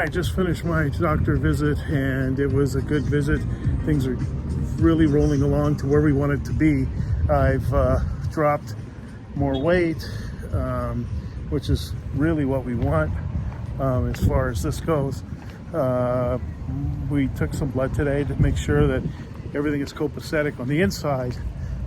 I just finished my doctor visit and it was a good visit. Things are really rolling along to where we want it to be. I've dropped more weight, which is really what we want as far as this goes. We took some blood today to make sure that everything is copacetic on the inside,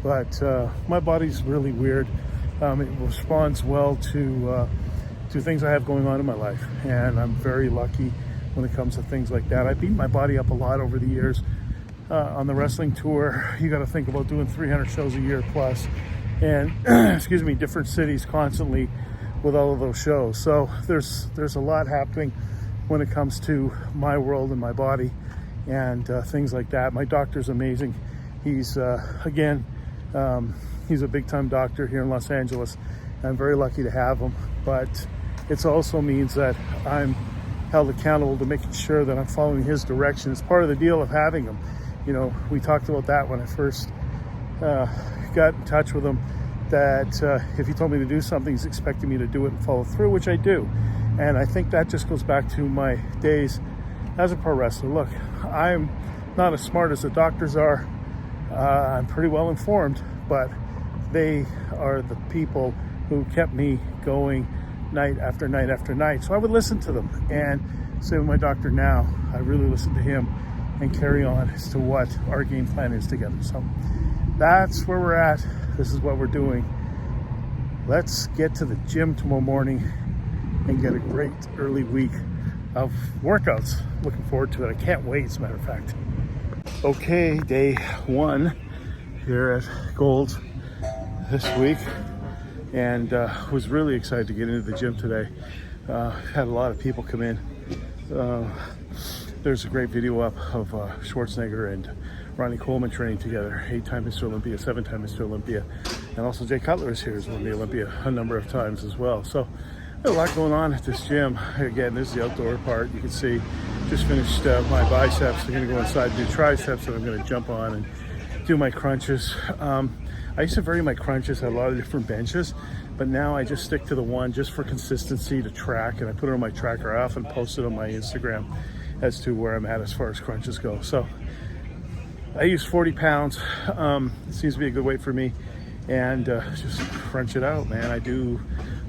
but my body's really weird. It responds well to things I have going on in my life, and I'm very lucky when it comes to things like that. I beat my body up a lot over the years. On the wrestling tour, you got to think about doing 300 shows a year plus, and excuse me, different cities constantly with all of those shows. So there's a lot happening when it comes to my world and my body and things like that. My doctor's amazing. He's again, he's a big-time doctor here in Los Angeles. I'm very lucky to have him, but it also means that I'm held accountable to making sure that I'm following his direction. It's part of the deal of having him. You know, we talked about that when I first got in touch with him, that if he told me to do something, he's expecting me to do it and follow through, which I do. And I think that just goes back to my days as a pro wrestler. Look, I'm not as smart as the doctors are. I'm pretty well informed, but they are the people who kept me going night after night after night. So I would listen to them, and same with my doctor now. I really listen to him and carry on as to what our game plan is together. So that's where we're at. This is what we're doing. Let's get to the gym tomorrow morning and get a great early week of workouts. Looking forward to it. I can't wait, as a matter of fact. Okay, day one here at Gold's this week, and was really excited to get into the gym today. Had a lot of people come in. There's a great video up of Schwarzenegger and Ronnie Coleman training together, 8-time Mr. Olympia, 7-time Mr. Olympia, and also Jay Cutler is here as won the Olympia a number of times as well. So there's a lot going on at this gym. Again, this is the outdoor part. You can see, just finished my biceps. I'm gonna go inside and do triceps, and I'm gonna jump on and do my crunches. I used to vary my crunches at a lot of different benches, but now I just stick to the one just for consistency to track, and I put it on my tracker. I often post it on my Instagram as to where I'm at as far as crunches go. So I use 40 pounds. It seems to be a good weight for me, and just crunch it out, man. I do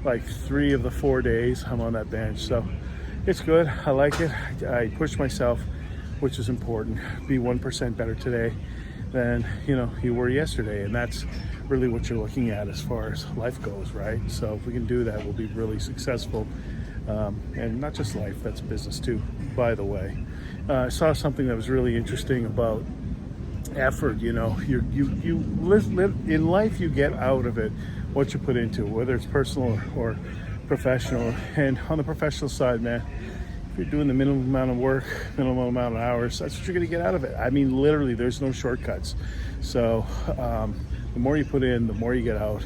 like 3 of the 4 days I'm on that bench, so it's good. I like it. I push myself, which is important. Be 1% better today than you were yesterday, and that's really what you're looking at as far as life goes, right? So if we can do that, we'll be really successful. And not just life, that's business too, by the way. I saw something that was really interesting about effort. You live in life, you get out of it what you put into, whether it's personal or professional. And on the professional side, man, if you're doing the minimum amount of work, minimum amount of hours, that's what you're going to get out of it. I mean, literally, there's no shortcuts. So the more you put in, the more you get out.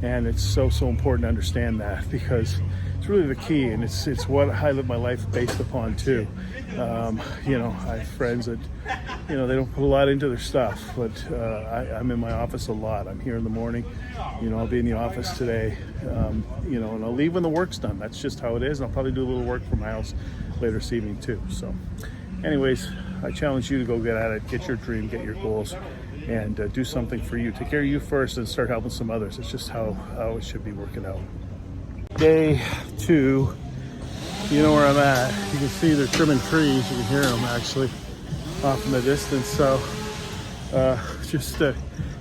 And it's so important to understand that, because it's really the key, and it's what I live my life based upon too. I have friends that, they don't put a lot into their stuff, but I'm in my office a lot. I'm here in the morning. I'll be in the office today, and I'll leave when the work's done. That's just how it is. And I'll probably do a little work from my house later this evening too. So anyways, I challenge you to go get at it, get your dream, get your goals, and do something for you. Take care of you first and start helping some others. It's just how it should be working out. Day 2, you know where I'm at. You can see they're trimming trees. You can hear them actually off in the distance. So just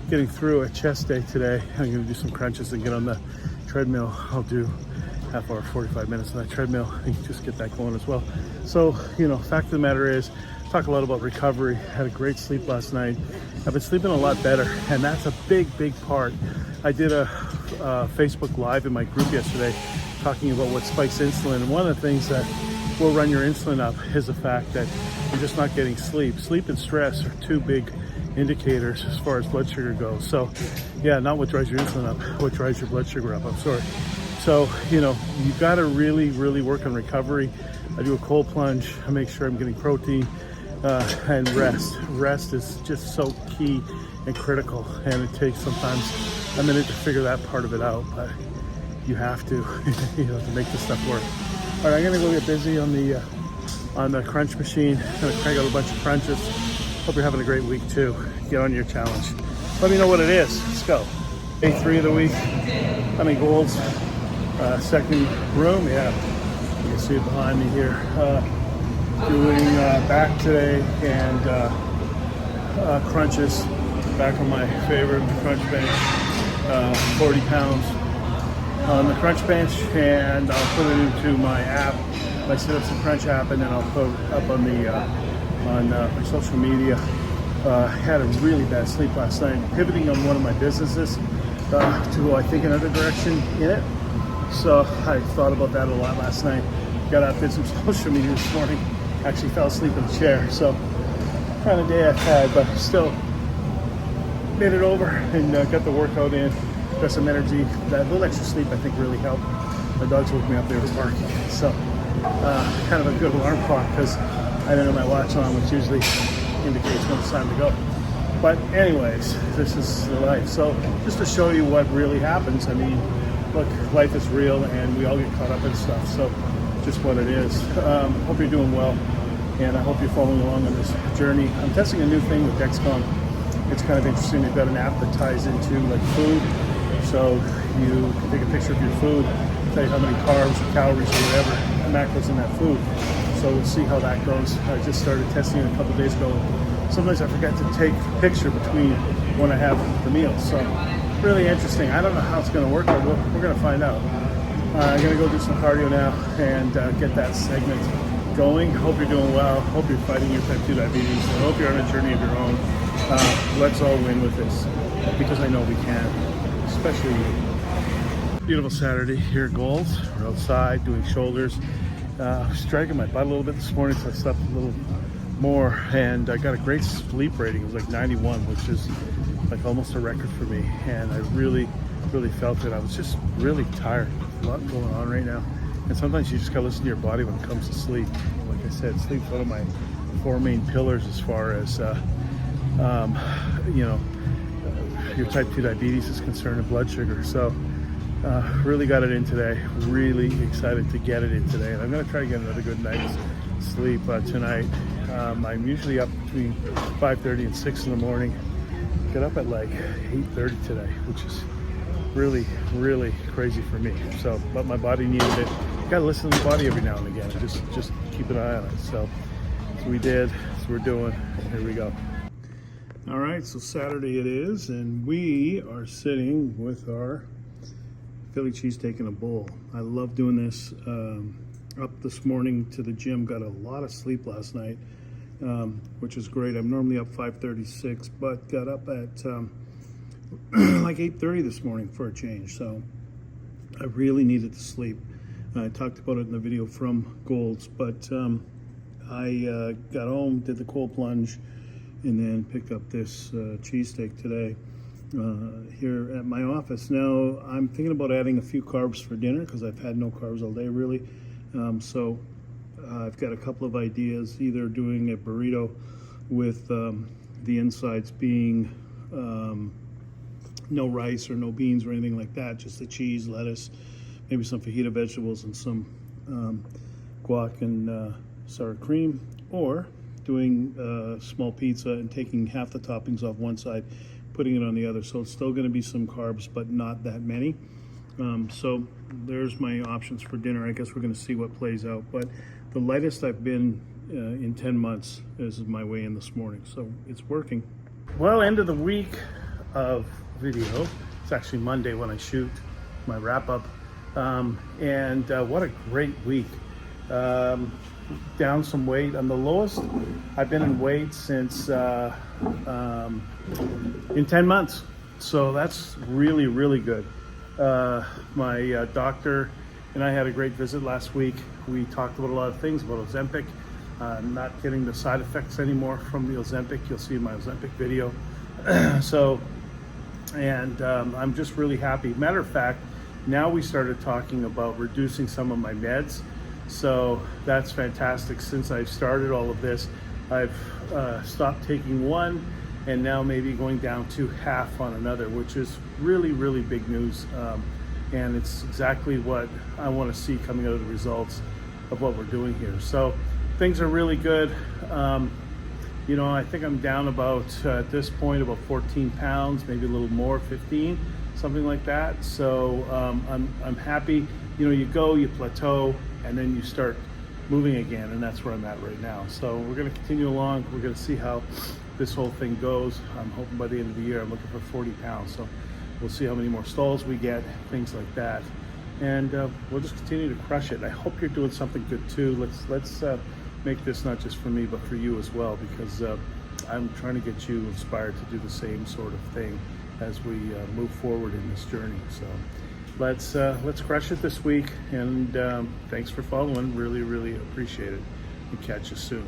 getting through a chest day today. I'm gonna do some crunches and get on the treadmill. I'll do half hour, 45 minutes on that treadmill and just get that going as well. So, fact of the matter is, talk a lot about recovery. Had a great sleep last night. I've been sleeping a lot better, and that's a big part. I did a Facebook Live in my group yesterday talking about what spikes insulin, and one of the things that will run your insulin up is the fact that you're just not getting sleep. Sleep and stress are 2 big indicators as far as blood sugar goes. So yeah, not what drives your insulin up, what drives your blood sugar up, I'm sorry. So, you've got to really work on recovery. I do a cold plunge. I make sure I'm getting protein and rest. Rest is just so key and critical, and it takes sometimes a minute to figure that part of it out, but you have to, to make this stuff work. All right, I'm gonna go get busy on the on the crunch machine. Gonna crank out a bunch of crunches. Hope you're having a great week too. Get on your challenge. Let me know what it is. Let's go. Day 3 of the week. I'm in Gold's second room. Yeah, you can see it behind me here. Doing back today and crunches. Back on my favorite crunch bench. 40 pounds on the crunch bench, and I'll put it into my app, my Sit Ups and Crunch app, and then I'll put it up on the on my social media. Had a really bad sleep last night, pivoting on one of my businesses to go, I think, another direction in it. So I thought about that a lot last night. Got up, did some social media this morning. Actually fell asleep in the chair. So kind of day I've had, but still made it over and got the workout in. Got some energy. That little extra sleep I think really helped. My dogs woke me up, they were barking. So kind of a good alarm clock because I didn't have my watch on, which usually indicates when it's time to go. But anyways, this is the life. So just to show you what really happens, I mean, look, life is real and we all get caught up in stuff. So just what it is. Hope you're doing well, and I hope you're following along on this journey. I'm testing a new thing with Dexcom. It's kind of interesting. They've got an app that ties into like food. So you can take a picture of your food, tell you how many carbs or calories or whatever macros in that food. So we'll see how that goes. I just started testing it a couple days ago. Sometimes I forget to take a picture between when I have the meals. So really interesting. I don't know how it's going to work, but we're going to find out. I'm going to go do some cardio now and get that segment going. Hope you're doing well. Hope you're fighting your type 2 diabetes. I hope you're on a journey of your own. Let's all win with this, because I know we can, especially you. Beautiful Saturday here at Gold's. We're outside doing shoulders. I was dragging my butt a little bit this morning, so I slept a little more, and I got a great sleep rating. It was like 91, which is like almost a record for me, and I really felt it. I was just really tired. A lot going on right now, and sometimes you just gotta listen to your body when it comes to sleep. Like I said, sleep's one of my 4 main pillars as far as you know, your type 2 diabetes is concerned, and blood sugar. So really got it in today. Really excited to get it in today, and I'm going to try to get another good night's sleep tonight. I'm usually up between 5:30 and 6 in the morning. Get up at like 8:30 today, which is really crazy for me. So, but my body needed it. You got to listen to the body every now and again, and just keep an eye on it. So we did. So we're doing. Here we go. All right, so Saturday it is, and we are sitting with our Philly cheesesteak in a bowl. I love doing this. Up this morning to the gym, got a lot of sleep last night, which is great. I'm normally up 5:36, but got up at like 8:30 this morning for a change. So I really needed to sleep. I talked about it in the video from Gold's, but I got home, did the cold plunge, and then picked up this cheesesteak today here at my office. Now I'm thinking about adding a few carbs for dinner because I've had no carbs all day really. So I've got a couple of ideas, either doing a burrito with the insides being no rice or no beans or anything like that, just the cheese, lettuce, maybe some fajita vegetables and some guac and sour cream, or doing a small pizza and taking half the toppings off one side, putting it on the other. So it's still going to be some carbs, but not that many. So there's my options for dinner. I guess we're going to see what plays out. But the lightest I've been in 10 months is my way in this morning. So it's working. Well, end of the week of video. It's actually Monday when I shoot my wrap up. And what a great week. Down some weight. I'm the lowest I've been in weight since in 10 months. So that's really good. My doctor and I had a great visit last week. We talked about a lot of things, about Ozempic. Not getting the side effects anymore from the Ozempic. You'll see in my Ozempic video. I'm just really happy. Matter of fact, now we started talking about reducing some of my meds. So that's fantastic. Since I've started all of this, I've stopped taking one, and now maybe going down to half on another, which is really big news. And it's exactly what I want to see coming out of the results of what we're doing here. So things are really good. I think I'm down about at this point about 14 pounds, maybe a little more, 15, something like that. So I'm happy. You go, you plateau, and then you start moving again, and that's where I'm at right now. So we're going to continue along. We're going to see how this whole thing goes. I'm hoping by the end of the year I'm looking for 40 pounds. So we'll see how many more stalls we get, things like that, and we'll just continue to crush it. I hope you're doing something good too. Let's make this not just for me but for you as well, because I'm trying to get you inspired to do the same sort of thing as we move forward in this journey. So let's crush it this week, and thanks for following. Really appreciate it, and catch you soon.